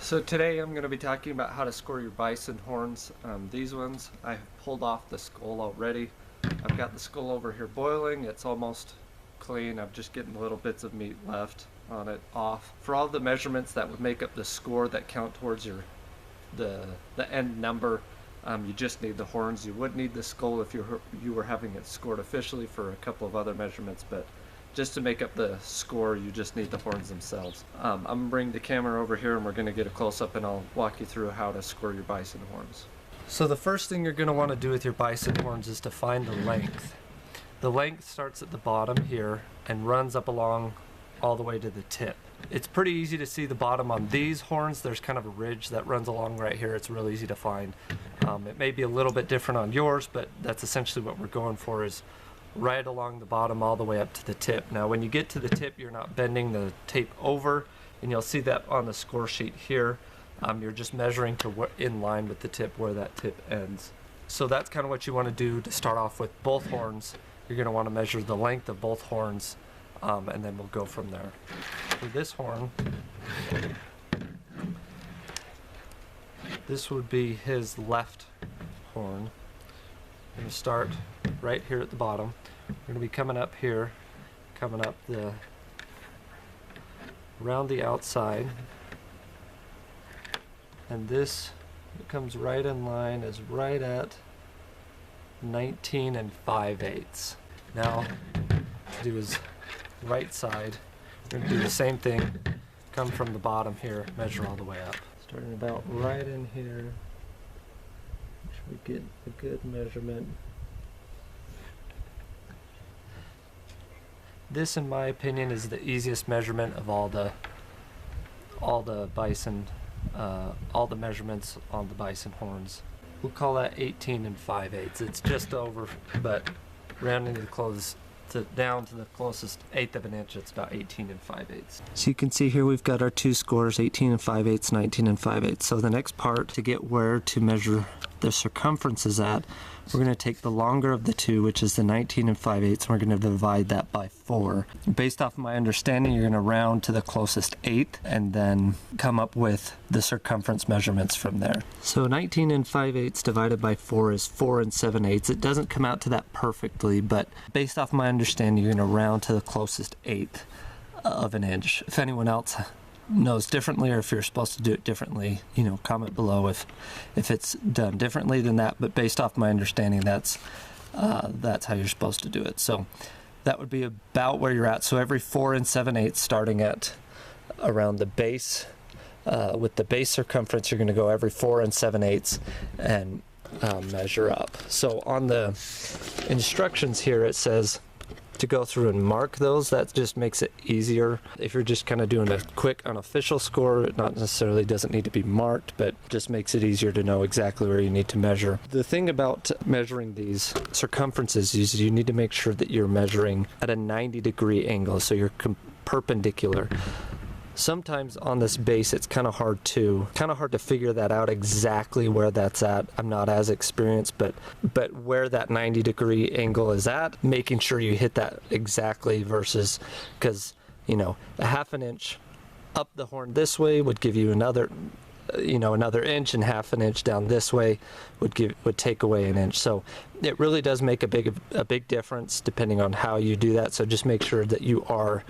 So today I'm going to be talking about how to score your bison horns. These ones, I have pulled off the skull already. I've got the skull over here boiling. It's almost clean. I'm just getting little bits of meat left on it off. For all the measurements that would make up the score that count towards the end number, you just need the horns. You would need the skull if you were having it scored officially for a couple of other measurements, but just to make up the score, you just need the horns themselves. I'm going to bring the camera over here and we're going to get a close-up and I'll walk you through how to score your bison horns. So the first thing you're going to want to do with your bison horns is to find the length. The length starts at the bottom here and runs up along all the way to the tip. It's pretty easy to see the bottom on these horns. There's kind of a ridge that runs along right here. It's real easy to find. It may be a little bit different on yours, but that's essentially what we're going for, is right along the bottom all the way up to the tip. Now when you get to the tip, you're not bending the tape over, and you'll see that on the score sheet here. You're just measuring to in line with the tip where that tip ends. So that's kind of what you want to do to start off with both horns. You're going to want to measure the length of both horns, and then we'll go from there. For this horn, this would be his left horn. I'm going to start right here at the bottom. We're going to be coming up here, coming up around the outside, and this comes right in line, is right at 19 5/8. Now to do his right side, we're going to do the same thing. Come from the bottom here, measure all the way up, starting about right in here. We get a good measurement. This, in my opinion, is the easiest measurement of all the bison, all the measurements on the bison horns. We'll call that 18 5/8. It's just over, but rounding down to the closest eighth of an inch, it's about 18 5/8. So you can see here we've got our two scores, 18 5/8, 19 5/8. So the next part, to get where to measure the circumference is at, we're going to take the longer of the two, which is the 19 5/8, and we're going to divide that by 4. Based off my understanding, you're going to round to the closest eighth and then come up with the circumference measurements from there. So 19 5/8 divided by 4 is 4 7/8. It doesn't come out to that perfectly, but based off my understanding, you're going to round to the closest eighth of an inch. If anyone else knows differently, or if you're supposed to do it differently, comment below if it's done differently than that, but based off my understanding, that's how you're supposed to do it. So that would be about where you're at. So every 4 7/8, starting at around the base, with the base circumference, you're going to go every 4 7/8 and measure up. So on the instructions here, it says to go through and mark those. That just makes it easier. If you're just kind of doing a quick unofficial score, it not necessarily doesn't need to be marked, but just makes it easier to know exactly where you need to measure. The thing about measuring these circumferences is you need to make sure that you're measuring at a 90-degree angle, so you're perpendicular. Sometimes on this base it's kind of hard to figure that out exactly where that's at. I'm not as experienced, but where that 90-degree angle is at, making sure you hit that exactly, versus, because a half an inch up the horn this way would give you another inch, and half an inch down this way would take away an inch. So it really does make a big difference depending on how you do that. So just make sure that you are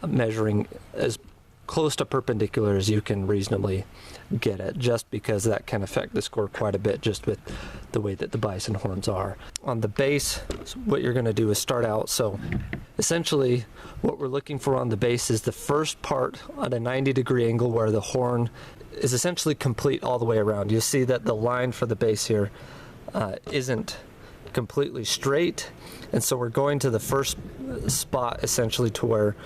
measuring as close to perpendicular as you can reasonably get it, just because that can affect the score quite a bit just with the way that the bison horns are. On the base, what you're going to do is start out, so essentially what we're looking for on the base is the first part at a 90-degree angle where the horn is essentially complete all the way around. You'll see that the line for the base here isn't completely straight, and so we're going to the first spot essentially to where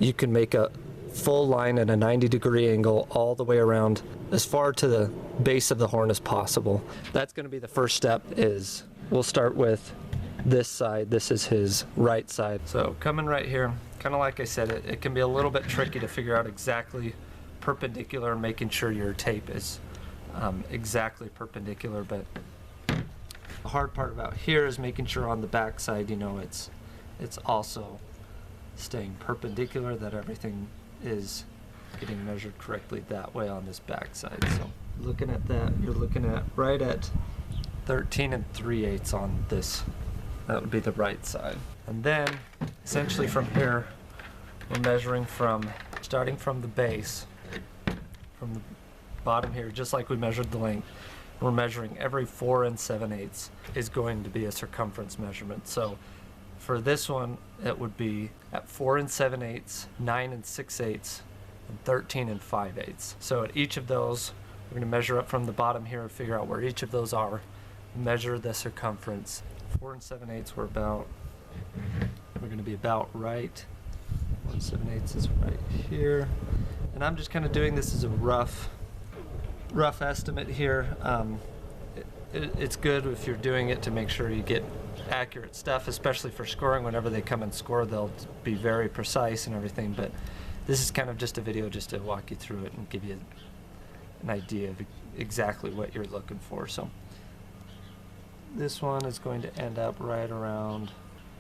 you can make a full line at a 90-degree angle all the way around as far to the base of the horn as possible. That's going to be the first step. Is we'll start with this side. This is his right side. So coming right here, kind of like I said, it can be a little bit tricky to figure out exactly perpendicular, making sure your tape is exactly perpendicular, but the hard part about here is making sure on the back side, it's also staying perpendicular, that everything is getting measured correctly that way on this back side. So looking at that, you're looking at right at 13 3/8 on this. That would be the right side. And then essentially from here, we're measuring from, starting from the base, from the bottom here, just like we measured the length, we're measuring every 4 7/8 is going to be a circumference measurement. So for this one, it would be at 4 7/8, 9 6/8, and 13 5/8. So at each of those, we're going to measure up from the bottom here and figure out where each of those are, measure the circumference. 4 7/8 we're going to be about right. 1 7/8 is right here. And I'm just kind of doing this as a rough estimate here. It's good if you're doing it to make sure you get accurate stuff, especially for scoring. Whenever they come and score, they'll be very precise and everything, but this is kind of just a video just to walk you through it and give you an idea of exactly what you're looking for. So this one is going to end up right around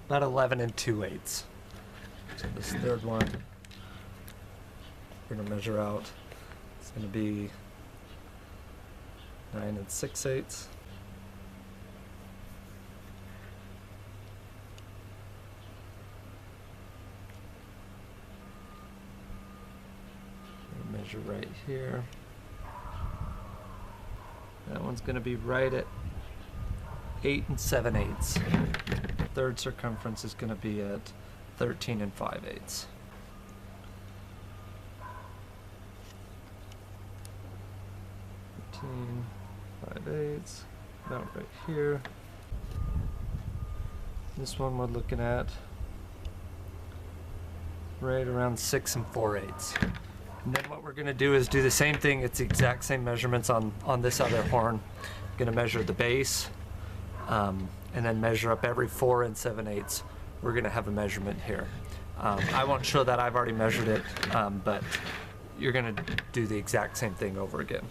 about 11 2/8. So this third one, we're going to measure out. It's going to be 9 6/8. Measure right here. That one's going to be right at 8 7/8. Third circumference is going to be at 13 5/8. 13 5/8, about right here. This one we're looking at right around 6 4/8. And then what we're going to do is do the same thing. It's the exact same measurements on this other horn. I'm going to measure the base, and then measure up every 4 7/8. We're going to have a measurement here. I won't show that, I've already measured it, but you're going to do the exact same thing over again.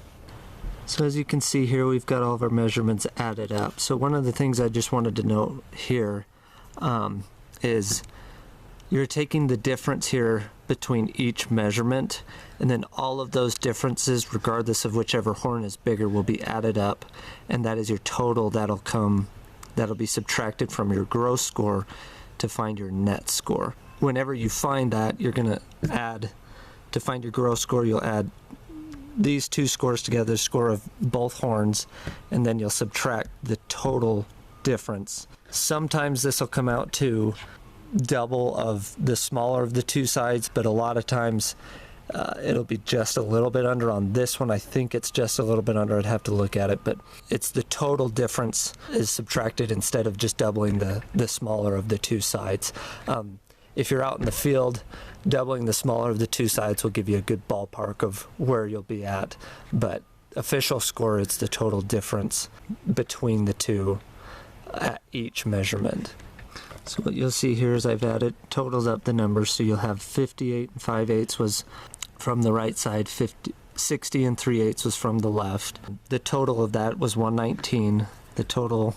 So as you can see here, we've got all of our measurements added up. So one of the things I just wanted to note here is you're taking the difference here between each measurement, and then all of those differences, regardless of whichever horn is bigger, will be added up, and that is your total that'll be subtracted from your gross score to find your net score. Whenever you find that, you're going to add, to find your gross score, you'll add these two scores together, the score of both horns, and then you'll subtract the total difference. Sometimes this will come out to double of the smaller of the two sides, but a lot of times it'll be just a little bit under. On this one, I think it's just a little bit under. I'd have to look at it, but it's the total difference is subtracted instead of just doubling the smaller of the two sides. If you're out in the field, doubling the smaller of the two sides will give you a good ballpark of where you'll be at, but official score is the total difference between the two at each measurement. So what you'll see here is I've added, totaled up the numbers, so you'll have 58 5/8 was from the right side, 60 3/8 was from the left. The total of that was 119. The total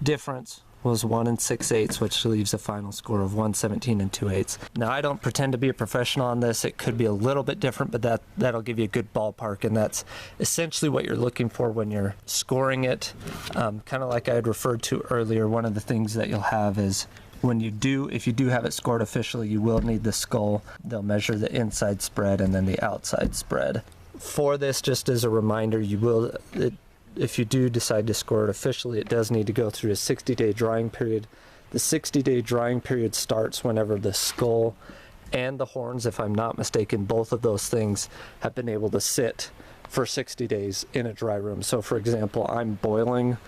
difference was 1 6/8, which leaves a final score of 117 2/8. Now I don't pretend to be a professional on this. It could be a little bit different, but that'll give you a good ballpark, and that's essentially what you're looking for when you're scoring it. Kind of like I had referred to earlier, one of the things that you'll have is if you do have it scored officially, you will need the skull. They'll measure the inside spread and then the outside spread. For this, just as a reminder, if you do decide to score it officially, it does need to go through a 60-day drying period. The 60-day drying period starts whenever the skull and the horns, if I'm not mistaken, both of those things have been able to sit for 60 days in a dry room. So for example, I'm boiling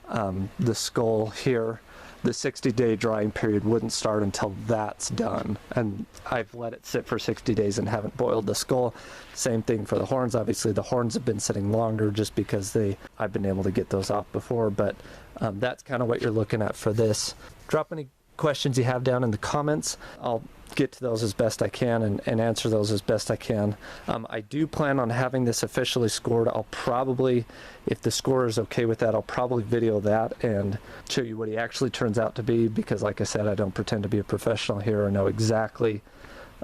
the skull here. The 60-day drying period wouldn't start until that's done, and I've let it sit for 60 days and haven't boiled the skull. Same thing for the horns. Obviously the horns have been sitting longer just because I've been able to get those off before, but that's kind of what you're looking at for this. Drop any questions you have down in the comments. I'll get to those as best I can and answer those as best I can. I do plan on having this officially scored. I'll probably, if the scorer is okay with that, I'll probably video that and show you what he actually turns out to be, because like I said, I don't pretend to be a professional here or know exactly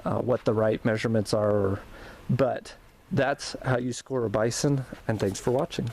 what the right measurements are or But that's how you score a bison, and thanks for watching.